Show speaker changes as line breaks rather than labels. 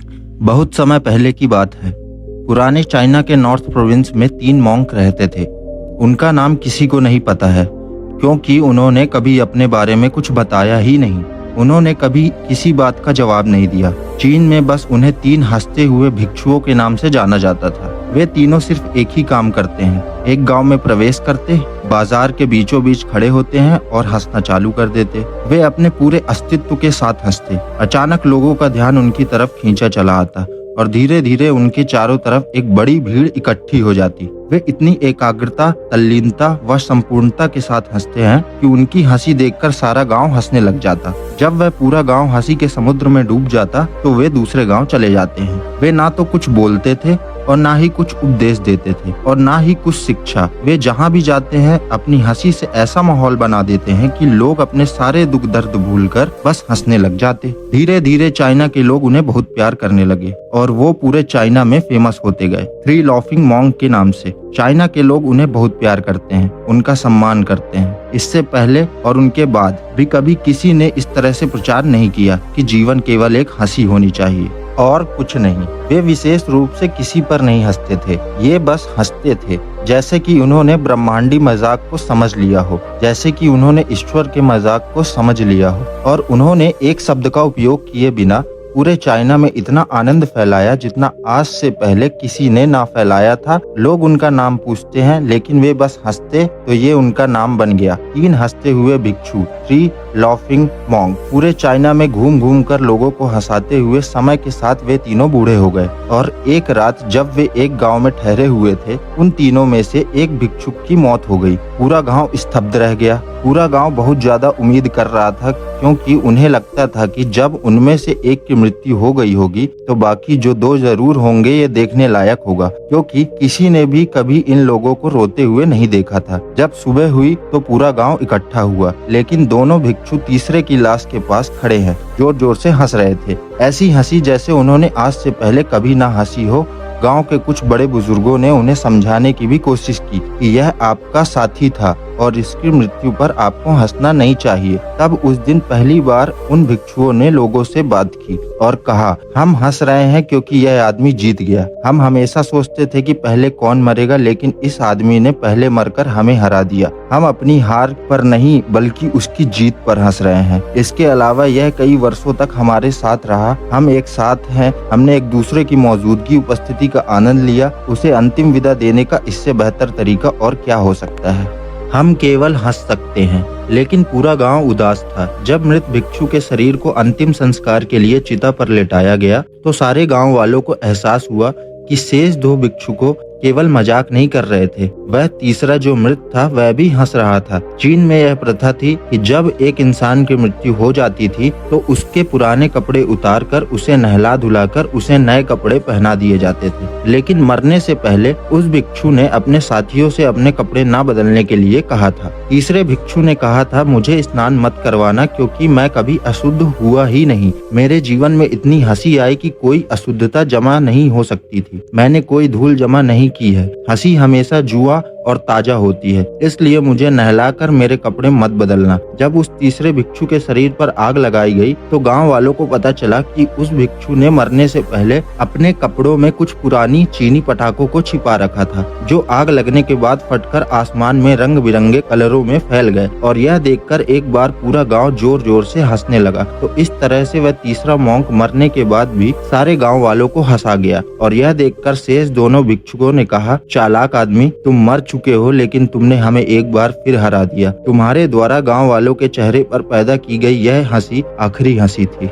बहुत समय पहले की बात है। पुराने चाइना के नॉर्थ प्रोविंस में 3 मॉन्क रहते थे। उनका नाम किसी को नहीं पता है, क्योंकि उन्होंने कभी अपने बारे में कुछ बताया ही नहीं। उन्होंने कभी किसी बात का जवाब नहीं दिया। चीन में बस उन्हें 3 हंसते हुए भिक्षुओं के नाम से जाना जाता था। वे तीनों सिर्फ एक ही काम करते हैं। एक गांव में प्रवेश करते, बाजार के बीचों बीच खड़े होते हैं और हंसना चालू कर देते। वे अपने पूरे अस्तित्व के साथ हंसते। अचानक लोगों का ध्यान उनकी तरफ खींचा चला आता और धीरे धीरे उनके चारों तरफ एक बड़ी भीड़ इकट्ठी हो जाती। वे इतनी एकाग्रता, तल्लीनता व संपूर्णता के साथ हंसते हैं कि उनकी हंसी देखकर सारा गांव हंसने लग जाता। जब वह पूरा गांव हंसी के समुद्र में डूब जाता तो वे दूसरे गांव चले जाते हैं। वे ना तो कुछ बोलते थे और ना ही कुछ उपदेश देते थे और ना ही कुछ शिक्षा। वे जहाँ भी जाते हैं अपनी हंसी से ऐसा माहौल बना देते हैं कि लोग अपने सारे दुख दर्द भूलकर बस हंसने लग जाते। धीरे धीरे चाइना के लोग उन्हें बहुत प्यार करने लगे और वो पूरे चाइना में फेमस होते गए, 3 लाफिंग मॉन्क के नाम से। चाइना के लोग उन्हें बहुत प्यार करते हैं, उनका सम्मान करते हैं। इससे पहले और उनके बाद भी कभी किसी ने इस तरह से प्रचार नहीं किया कि जीवन केवल एक हंसी होनी चाहिए और कुछ नहीं। वे विशेष रूप से किसी पर नहीं हंसते थे, ये बस हंसते थे। जैसे कि उन्होंने ब्रह्मांडी मजाक को समझ लिया हो, जैसे कि उन्होंने ईश्वर के मजाक को समझ लिया हो, और उन्होंने एक शब्द का उपयोग किए बिना पूरे चाइना में इतना आनंद फैलाया जितना आज से पहले किसी ने ना फैलाया था। लोग उनका नाम पूछते हैं लेकिन वे बस हंसते, तो ये उनका नाम बन गया, 3 हंसते हुए भिक्षु, 3 लाफिंग मॉन्क। पूरे चाइना में घूम घूम कर लोगों को हंसाते हुए समय के साथ वे तीनों बूढ़े हो गए और एक रात जब वे एक गांव में ठहरे हुए थे, उन तीनों में से एक भिक्षुक की मौत हो गई। पूरा गांव स्तब्ध रह गया। पूरा गांव बहुत ज्यादा उम्मीद कर रहा था, क्योंकि उन्हें लगता था कि जब उनमें से एक की मृत्यु हो गई होगी तो बाकी जो 2 जरूर होंगे। ये देखने लायक होगा, क्योंकि किसी ने भी कभी इन लोगों को रोते हुए नहीं देखा था। जब सुबह हुई तो पूरा गांव इकट्ठा हुआ, लेकिन दोनों भिक्षु तीसरे की लाश के पास खड़े हैं, जोर जोर से हंस रहे थे। ऐसी हंसी जैसे उन्होंने आज से पहले कभी ना हंसी हो। गांव के कुछ बड़े बुजुर्गों ने उन्हें समझाने की भी कोशिश की कि यह आपका साथी था और इसकी मृत्यु पर आपको हंसना नहीं चाहिए। तब उस दिन पहली बार उन भिक्षुओं ने लोगों से बात की और कहा, हम हंस रहे हैं क्योंकि यह आदमी जीत गया। हम हमेशा सोचते थे कि पहले कौन मरेगा, लेकिन इस आदमी ने पहले मरकर हमें हरा दिया। हम अपनी हार पर नहीं बल्कि उसकी जीत पर हंस रहे हैं। इसके अलावा यह कई वर्षों तक हमारे साथ रहा। हम एक साथ हैं। हमने एक दूसरे की मौजूदगी, उपस्थिति का आनंद लिया। उसे अंतिम विदा देने का इससे बेहतर तरीका और क्या हो सकता है। हम केवल हंस सकते हैं। लेकिन पूरा गांव उदास था। जब मृत भिक्षु के शरीर को अंतिम संस्कार के लिए चिता पर लेटाया गया तो सारे गांव वालों को एहसास हुआ कि शेष 2 भिक्षु को केवल मजाक नहीं कर रहे थे, वह तीसरा जो मृत था वह भी हंस रहा था। चीन में यह प्रथा थी कि जब एक इंसान की मृत्यु हो जाती थी तो उसके पुराने कपड़े उतार कर उसे नहला धुलाकर उसे नए कपड़े पहना दिए जाते थे। लेकिन मरने से पहले उस भिक्षु ने अपने साथियों से अपने कपड़े ना बदलने के लिए कहा था। तीसरे भिक्षु ने कहा था, मुझे स्नान मत करवाना क्योंकि मैं कभी अशुद्ध हुआ ही नहीं। मेरे जीवन में इतनी हंसी आई कि कोई अशुद्धता जमा नहीं हो सकती थी। मैंने कोई धूल जमा नहीं की है। हंसी हमेशा जुआ और ताजा होती है, इसलिए मुझे नहलाकर मेरे कपड़े मत बदलना। जब उस तीसरे भिक्षु के शरीर पर आग लगाई गई तो गांव वालों को पता चला कि उस भिक्षु ने मरने से पहले अपने कपड़ों में कुछ पुरानी चीनी पटाखों को छिपा रखा था, जो आग लगने के बाद फटकर आसमान में रंग बिरंगे कलरों में फैल गए। और यह देखकर एक बार पूरा गाँव जोर जोर से हंसने लगा। तो इस तरह से वह तीसरा मॉन्क मरने के बाद भी सारे गाँव वालों को हंसा गया। और यह देखकर शेष दोनों भिक्षुकों ने कहा, चालाक आदमी, तुम मर चुके हो लेकिन तुमने हमें एक बार फिर हरा दिया। तुम्हारे द्वारा गांव वालों के चेहरे पर पैदा की गई यह हंसी आखिरी हंसी थी।